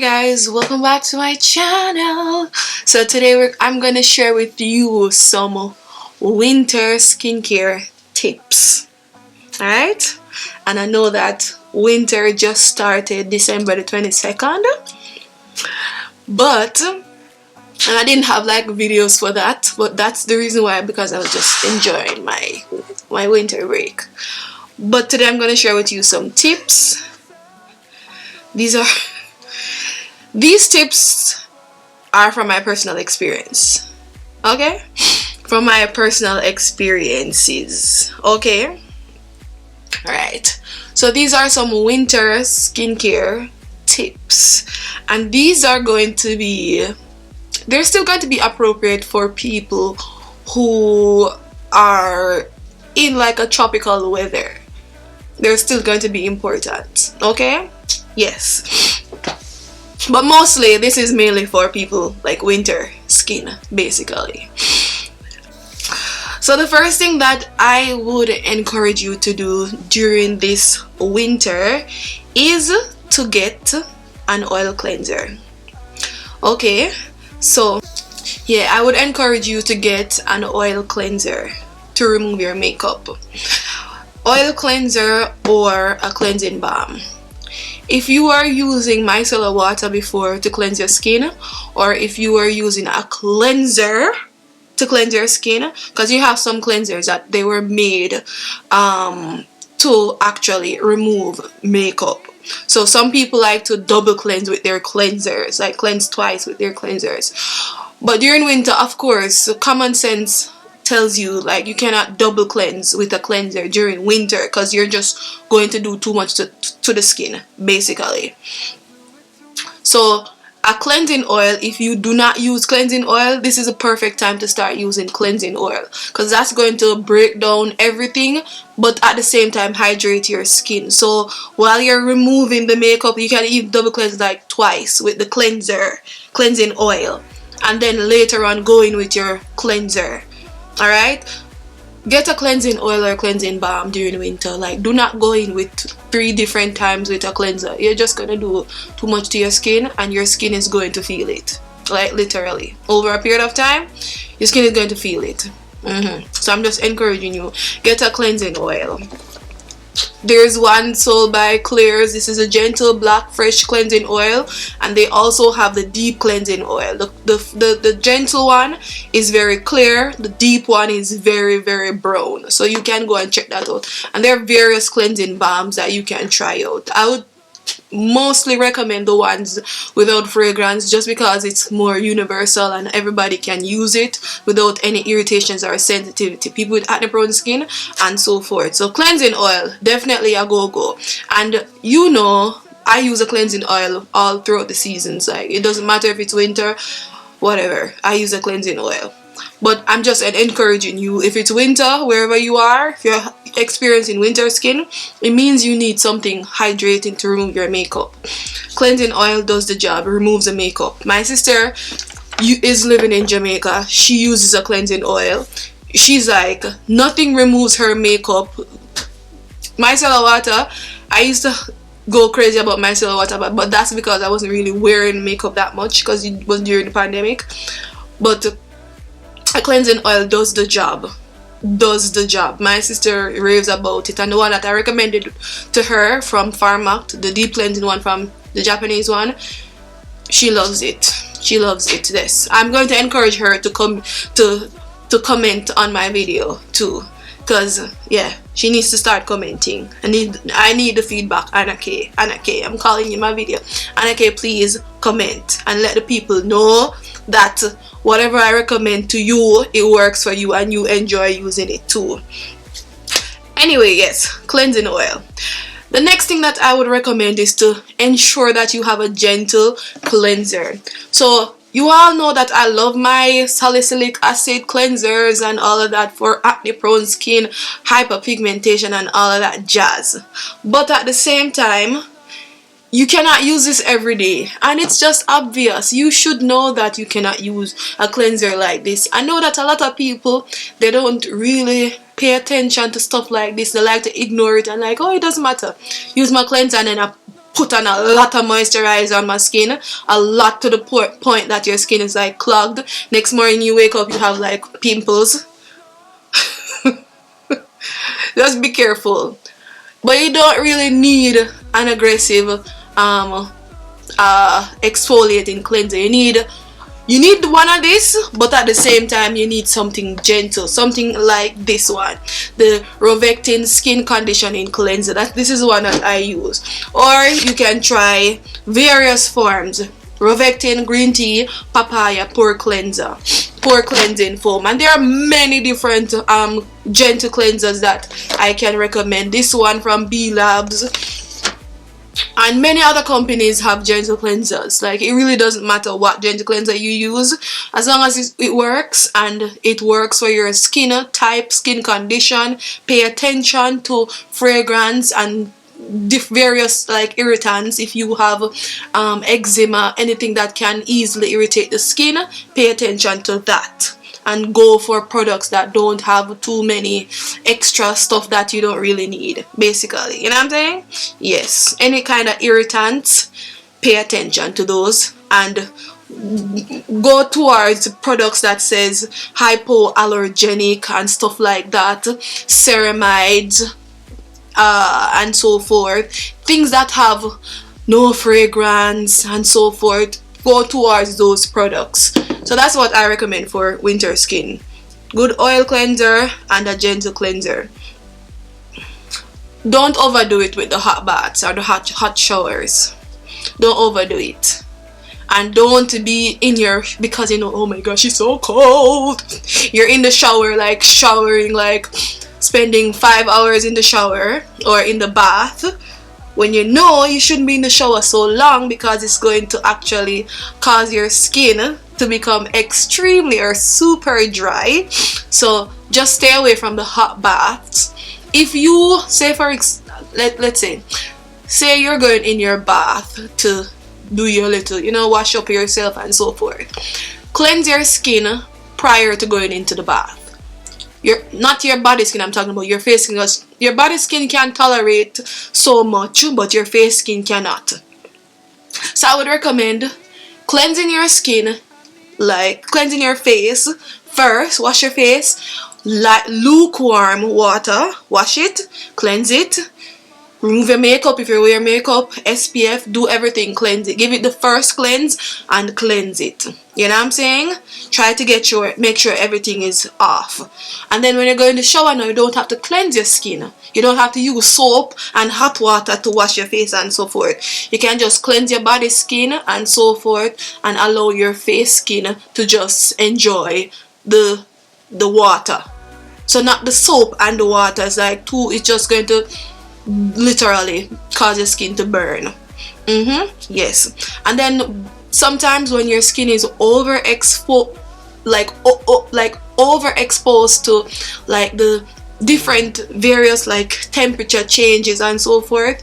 guys, welcome back to my channel. So today I'm gonna share with you some winter skincare tips. Alright, and I know that winter just started December the 22nd, but and I didn't have like videos for that, but that's the reason why, because I was just enjoying my winter break. But today I'm gonna share with you some tips. These tips are from my personal experience. Okay? From my personal experiences. Okay? Alright. So these are some winter skincare tips. And these are going to be, they're still going to be appropriate for people who are in like a tropical weather. They're still going to be important. Okay? Yes. But mostly this is mainly for people like winter skin, basically. So the first thing that I would encourage you to do during this winter is to get an oil cleanser. Okay, so yeah, I would encourage you to get an oil cleanser to remove your makeup. Oil cleanser or a cleansing balm. If you are using micellar water before to cleanse your skin, or if you are using a cleanser to cleanse your skin, because you have some cleansers that they were made to actually remove makeup. So some people like to double cleanse with their cleansers, like cleanse twice with their cleansers. But during winter, of course, common sense tells you like you cannot double cleanse with a cleanser during winter, because you're just going to do too much to the skin, basically. So a cleansing oil, if you do not use cleansing oil, this is a perfect time to start using cleansing oil, because that's going to break down everything but at the same time hydrate your skin. So while you're removing the makeup, you can even double cleanse like twice with the cleansing oil, and then later on go in with your cleanser. Alright, get a cleansing oil or cleansing balm during winter. Like, do not go in with 3 different times with a cleanser. You're just gonna do too much to your skin, and your skin is going to feel it. Like, literally, over a period of time, your skin is going to feel it. So I'm just encouraging you, get a cleansing oil. There's one sold by Clears. This is a gentle black fresh cleansing oil, and they also have the deep cleansing oil. The gentle one is very clear, the deep one is very brown. So you can go and check that out. And there are various cleansing balms that you can try out. I would mostly recommend the ones without fragrance, just because it's more universal and everybody can use it without any irritations or sensitivity, people with acne prone skin and so forth. So cleansing oil, definitely a go. And you know, I use a cleansing oil all throughout the seasons. Like, it doesn't matter if it's winter, whatever, I use a cleansing oil. But I'm just encouraging you, if it's winter, wherever you are, if you're experiencing winter skin, it means you need something hydrating to remove your makeup. Cleansing oil does the job, removes the makeup. My sister is living in Jamaica. She uses a cleansing oil. She's like, nothing removes her makeup. Micellar water, I used to go crazy about micellar water, but that's because I wasn't really wearing makeup that much, because it was during the pandemic. But a cleansing oil does the job. My sister raves about it, and the one that I recommended to her from Pharmac, the deep cleansing one from the Japanese one, she loves it. Yes, I'm going to encourage her to come to comment on my video too, because yeah, she needs to start commenting. I need the feedback. Anna K, I'm calling you in my video. Anna K, please comment and let the people know that whatever I recommend to you, it works for you and you enjoy using it too. Anyway, yes, cleansing oil. The next thing that I would recommend is to ensure that you have a gentle cleanser. So you all know that I love my salicylic acid cleansers and all of that for acne prone skin, hyperpigmentation and all of that jazz. But at the same time, you cannot use this every day, and it's just obvious. You should know that you cannot use a cleanser like this. I know that a lot of people, they don't really pay attention to stuff like this. They like to ignore it and like, oh, it doesn't matter. Use my cleanser and then I put on a lot of moisturizer on my skin, a lot to the point that your skin is like clogged. Next morning you wake up, you have like pimples. Just be careful. But you don't really need an aggressive exfoliating cleanser. You need one of this, but at the same time you need something gentle, something like this one, the Rovectin Skin Conditioning Cleanser. This is the one that I use. Or you can try various forms: Rovectin green tea, papaya pore cleanser, pore cleansing foam, and there are many different gentle cleansers that I can recommend. This one from B Labs, and many other companies have gentle cleansers. Like, it really doesn't matter what gentle cleanser you use, as long as it works, and it works for your skin type, skin condition. Pay attention to fragrance and various like irritants. If you have eczema, anything that can easily irritate the skin, pay attention to that, and go for products that don't have too many extra stuff that you don't really need, basically. You know what I'm saying? Yes, any kind of irritants, pay attention to those, and go towards products that says hypoallergenic and stuff like that, ceramides, and so forth, things that have no fragrance and so forth. Go towards those products. So that's what I recommend for winter skin: good oil cleanser and a gentle cleanser. Don't overdo it with the hot baths or the hot showers. Don't overdo it. And don't be in your, because you know, oh my gosh, it's so cold, you're in the shower, like showering, like spending 5 hours in the shower or in the bath, when you know you shouldn't be in the shower so long, because it's going to actually cause your skin to become extremely or super dry. So just stay away from the hot baths. If you say, let's say you're going in your bath to do your little, wash up yourself and so forth, cleanse your skin prior to going into the bath. Not your body skin, I'm talking about your face skin, because your body skin can tolerate so much, but your face skin cannot. So I would recommend cleansing your skin, like cleansing your face first. Wash your face, like lukewarm water, wash it, cleanse it. Remove your makeup if you wear makeup, SPF, do everything, cleanse it. Give it the first cleanse and cleanse it. You know what I'm saying? Try to make sure everything is off. And then when you go in the shower now, you don't have to cleanse your skin. You don't have to use soap and hot water to wash your face and so forth. You can just cleanse your body skin and so forth, and allow your face skin to just enjoy the water. So not the soap and the water. It's like it's just going to literally cause your skin to burn. Yes. And then sometimes when your skin is overexposed to like the different various like temperature changes and so forth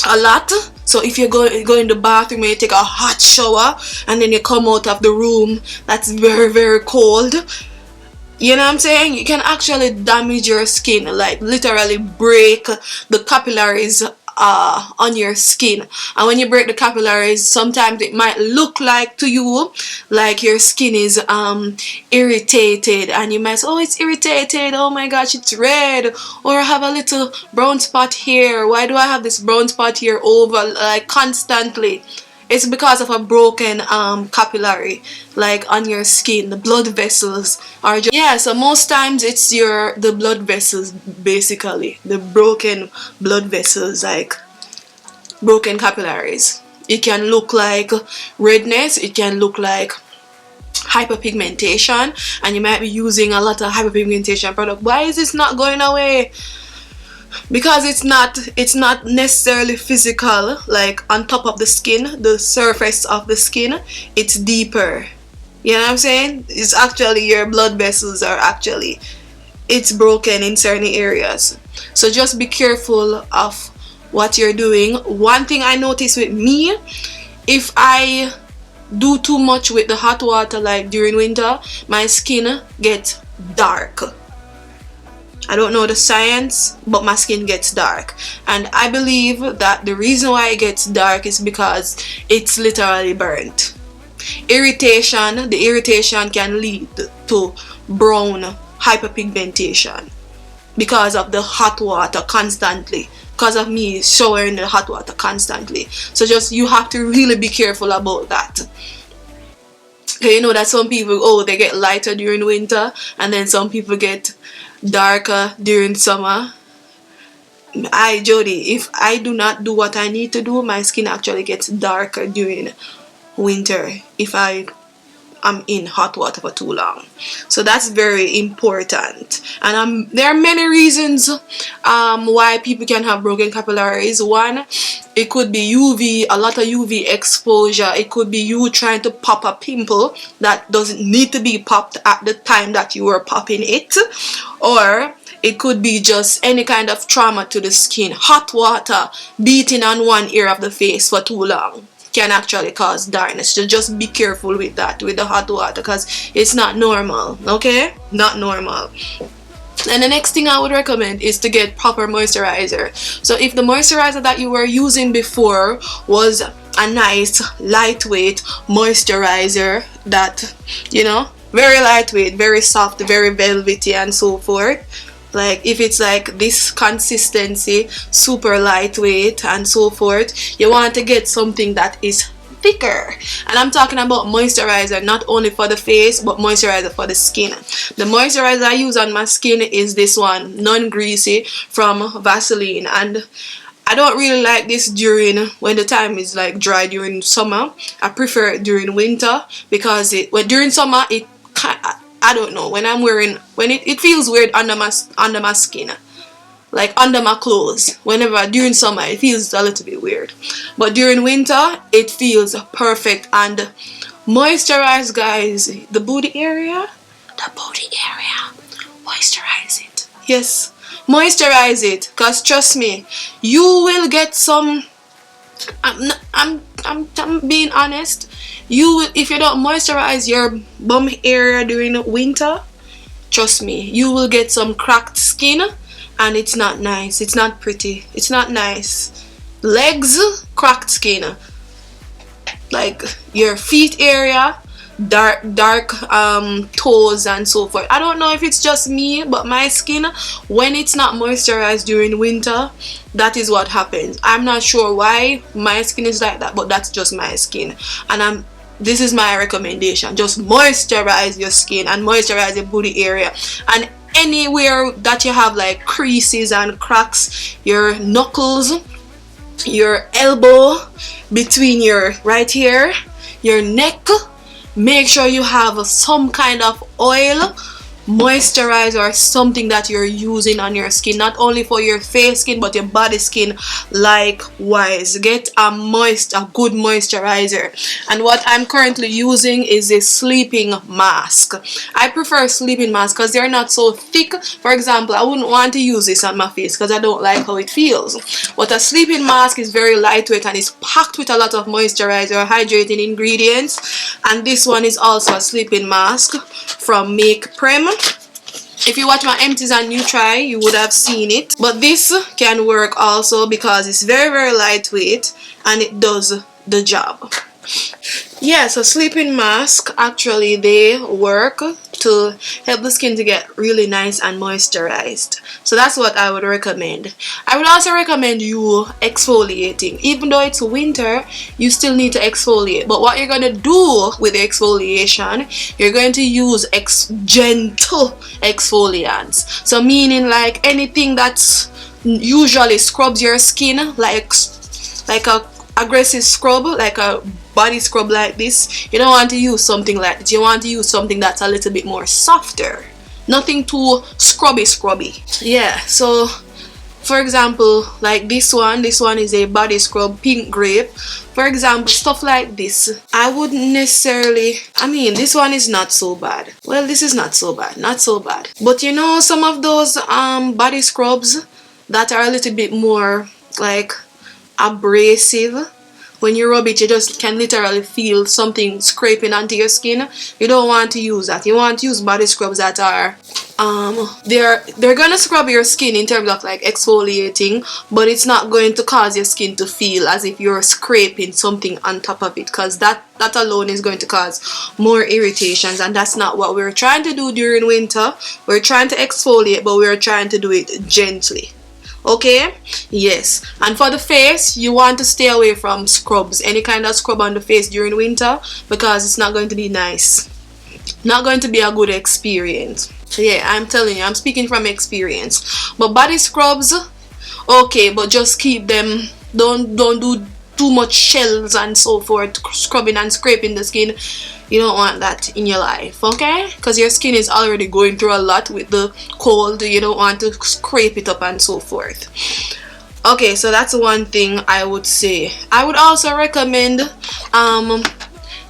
a lot. So if you go in the bathroom and you take a hot shower and then you come out of the room that's very, very cold, you know what I'm saying, you can actually damage your skin, like literally break the capillaries on your skin. And when you break the capillaries, sometimes it might look like to you like your skin is irritated, and you might say, oh, it's irritated, oh my gosh, it's red, or I have a little brown spot here. Why do I have this brown spot here over like constantly? It's because of a broken capillary, like on your skin. The blood vessels are just, yeah, so most times it's the blood vessels, basically the broken blood vessels, like broken capillaries. It can look like redness, it can look like hyperpigmentation, and you might be using a lot of hyperpigmentation product. Why is this not going away? Because it's not necessarily physical, like on top of the skin, the surface of the skin. It's deeper. You know what I'm saying? It's actually your blood vessels are actually, it's broken in certain areas. So just be careful of what you're doing. One thing I notice with me, if I do too much with the hot water, like during winter, my skin gets dark. I don't know the science, but my skin gets dark. And I believe that the reason why it gets dark is because it's literally burnt. Irritation, the irritation can lead to brown hyperpigmentation because of the hot water constantly. Because of me showering in the hot water constantly. So just, you have to really be careful about that. You know that some people, oh, they get lighter during winter, and then some people get darker during summer. Jody, if I do not do what I need to do, my skin actually gets darker during winter if I am in hot water for too long. So that's very important. And there are many reasons why people can have broken capillaries. One, it could be UV, a lot of UV exposure. It could be you trying to pop a pimple that doesn't need to be popped at the time that you were popping it. Or it could be just any kind of trauma to the skin. Hot water beating on one area of the face for too long can actually cause darkness. So just be careful with that, with the hot water, because it's not normal. Okay, not normal. And the next thing I would recommend is to get proper moisturizer. So if the moisturizer that you were using before was a nice lightweight moisturizer that, you know, very lightweight, very soft, very velvety and so forth, like if it's like this consistency, super lightweight and so forth, you want to get something that is thicker. And I'm talking about moisturizer not only for the face but moisturizer for the skin. The moisturizer I use on my skin is this one, non-greasy, from Vaseline. And I don't really like this during when the time is like dry during summer. I prefer it during winter because during summer it I don't know, when I'm wearing, when it feels weird under my skin, like under my clothes. Whenever during summer it feels a little bit weird, but during winter it feels perfect. And moisturize, guys, the booty area, moisturize it. Yes, moisturize it, because trust me, you will get some, I'm being honest, you will, if you don't moisturize your bum area during winter, trust me, you will get some cracked skin, and it's not nice, it's not pretty, it's not nice. Legs, cracked skin, like your feet area, dark toes and so forth. I don't know if it's just me, but my skin, when it's not moisturized during winter, that is what happens. I'm not sure why my skin is like that, but that's just my skin. And this is my recommendation, just moisturize your skin and moisturize your booty area, and anywhere that you have like creases and cracks, your knuckles, your elbow, between your right here, your neck, make sure you have some kind of oil, moisturizer, or something that you're using on your skin, not only for your face skin but your body skin likewise. Get a good moisturizer. And what I'm currently using is a sleeping mask. I prefer sleeping mask because they're not so thick. For example, I wouldn't want to use this on my face because I don't like how it feels, but a sleeping mask is very lightweight and is packed with a lot of moisturizer, hydrating ingredients. And this one is also a sleeping mask from Make Prem. If you watch my empties and new try, you would have seen it. But this can work also because it's very lightweight and it does the job. Yeah, so sleeping mask, actually they work to help the skin to get really nice and moisturized. So that's what I would recommend. I would also recommend you exfoliating. Even though it's winter, you still need to exfoliate. But what you're going to do with the exfoliation, you're going to use gentle exfoliants. So meaning like anything that's usually scrubs your skin, like a aggressive scrub, like a body scrub like this. You don't want to use something like this. You want to use something that's a little bit more softer, nothing too scrubby. Yeah, so for example, like this one is a body scrub, pink grape. For example, stuff like this, I wouldn't necessarily, I mean, this one is not so bad. Well, this is not so bad, but you know, some of those body scrubs that are a little bit more like abrasive, when you rub it, you just can literally feel something scraping onto your skin. You don't want to use that. You want to use body scrubs that are they're gonna scrub your skin in terms of like exfoliating, but it's not going to cause your skin to feel as if you're scraping something on top of it, because that alone is going to cause more irritations, and that's not what we're trying to do during winter. We're trying to exfoliate, but we're trying to do it gently. Okay, yes. And for the face, you want to stay away from scrubs, any kind of scrub on the face during winter, because it's not going to be nice, not going to be a good experience. Yeah, I'm telling you, I'm speaking from experience. But body scrubs, okay, but just keep them, don't do too much shells and so forth, scrubbing and scraping the skin. You don't want that in your life, okay? Because your skin is already going through a lot with the cold. You don't want to scrape it up and so forth. Okay, so that's one thing I would say. I would also recommend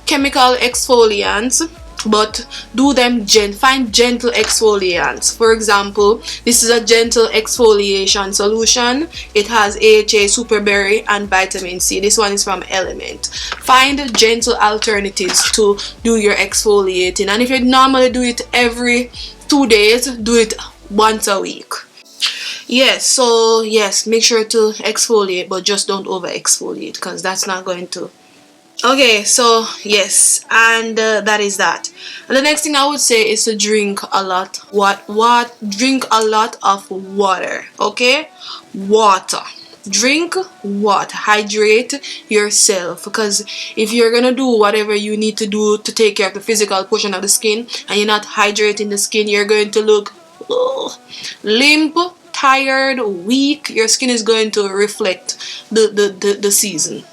chemical exfoliants, but do them find gentle exfoliants. For example, this is a gentle exfoliation solution. It has AHA, superberry, and vitamin C. This one is from Element. Find gentle alternatives to do your exfoliating, and if you normally do it every 2 days, do it once a week. Yes, so yes, make sure to exfoliate, but just don't over exfoliate, because that's not going to. Okay, so yes, and that is that. And the next thing I would say is to drink a lot. Drink a lot of water. Okay, water. Drink water. Hydrate yourself, because if you're gonna do whatever you need to do to take care of the physical portion of the skin, and you're not hydrating the skin, you're going to look limp, tired, weak. Your skin is going to reflect the season.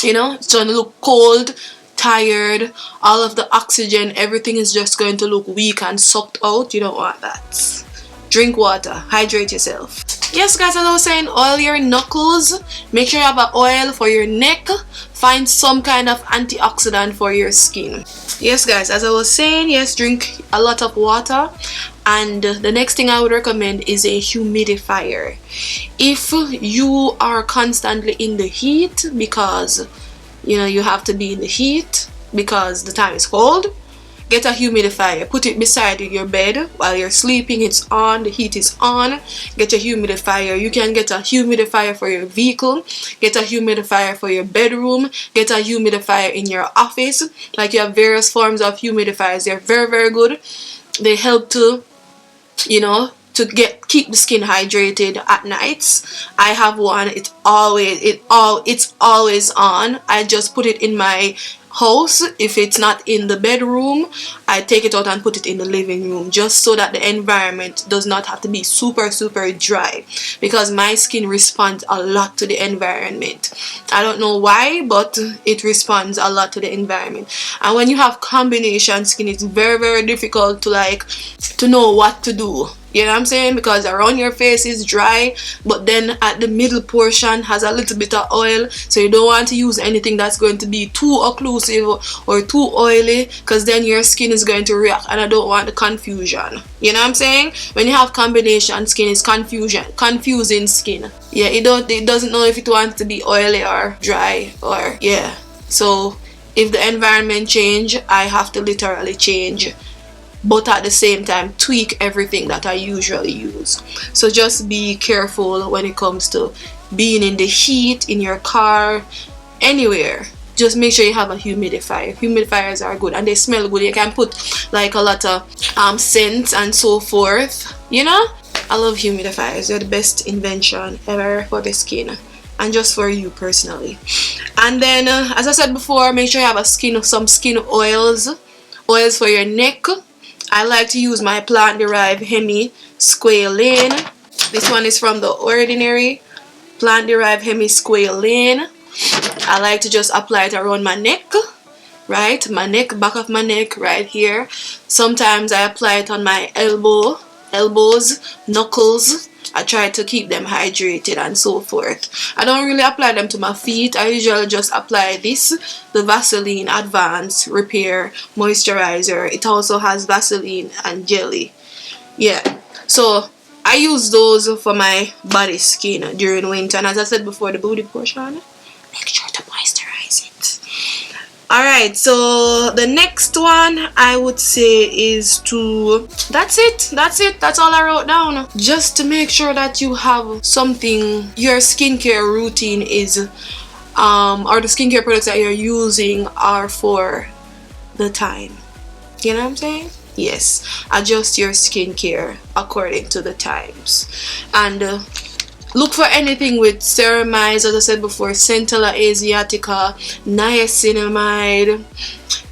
You know, it's going to look cold, tired, all of the oxygen, everything is just going to look weak and sucked out. You don't want that. Drink water, hydrate yourself. Yes guys, as I was saying, oil your knuckles. Make sure you have an oil for your neck. Find some kind of antioxidant for your skin. Yes guys, as I was saying, yes, drink a lot of water. And the next thing I would recommend is a humidifier. If you are constantly in the heat, because you know you have to be in the heat because the time is cold, get a humidifier. Put it beside your bed while you're sleeping. It's on, the heat is on. Get a humidifier. You can get a humidifier for your vehicle, get a humidifier for your bedroom, get a humidifier in your office. Like, you have various forms of humidifiers. They're very, very good. They help to, you know, to keep the skin hydrated at nights. I have one. It's always on. I just put it in my house. If it's not in the bedroom, I take it out and put it in the living room, just so that the environment does not have to be super dry, because my skin responds a lot to the environment. I don't know why, but it responds a lot to the environment. And when you have combination skin, it's very difficult to know what to do. You know what I'm saying? Because around your face is dry, but then at the middle portion has a little bit of oil. So you don't want to use anything that's going to be too occlusive or too oily, because then your skin is going to react, and I don't want the confusion. You know what I'm saying? When you have combination skin, it's confusing skin. Yeah, it doesn't know if it wants to be oily or dry, or yeah. So if the environment change, I have to literally change, but at the same time tweak everything that I usually use. So just be careful when it comes to being in the heat, in your car, anywhere. Just make sure you have a humidifier. Humidifiers are good and they smell good. You can put like a lot of scents and so forth. You know, I love humidifiers. They're the best invention ever for the skin, and just for you personally. And then as I said before, make sure you have some skin oils for your neck. I like to use my plant-derived hemisqualane. This one is from The Ordinary. Plant-derived hemisqualane. I like to just apply it around my neck, right? My neck, back of my neck, right here. Sometimes I apply it on my elbows, knuckles. I try to keep them hydrated and so forth. I don't really apply them to my feet. I usually just apply the Vaseline Advanced Repair Moisturizer. It also has Vaseline and jelly. Yeah, so I use those for my body skin during winter. And as I said before, the booty portion, make sure to moisturize it. Alright, so the next one I would say is to, that's it, that's all I wrote down. Just to make sure that you have something, your skincare routine is or the skincare products that you're using are for the time. You know what I'm saying? Yes, adjust your skincare according to the times. And look for anything with ceramides, as I said before, Centella asiatica, niacinamide,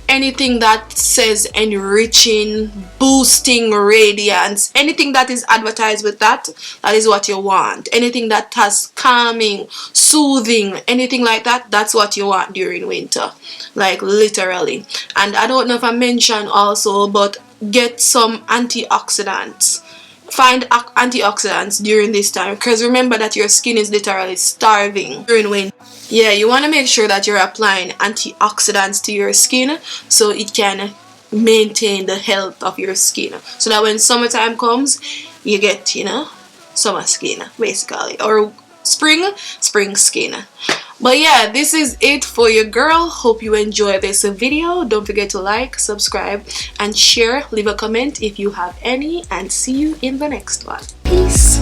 anything that says enriching, boosting radiance, anything that is advertised with that is what you want. Anything that has calming, soothing, anything like that, that's what you want during winter, like literally. And I don't know if I mentioned also, but get some antioxidants. Find antioxidants during this time, because remember that your skin is literally starving during winter. Yeah, you want to make sure that you're applying antioxidants to your skin so it can maintain the health of your skin, so that when summertime comes you get, you know, summer skin basically, or spring skin. But yeah, this is it for your girl. Hope you enjoy this video. Don't forget to like, subscribe, and share. Leave a comment if you have any, and see you in the next one. Peace.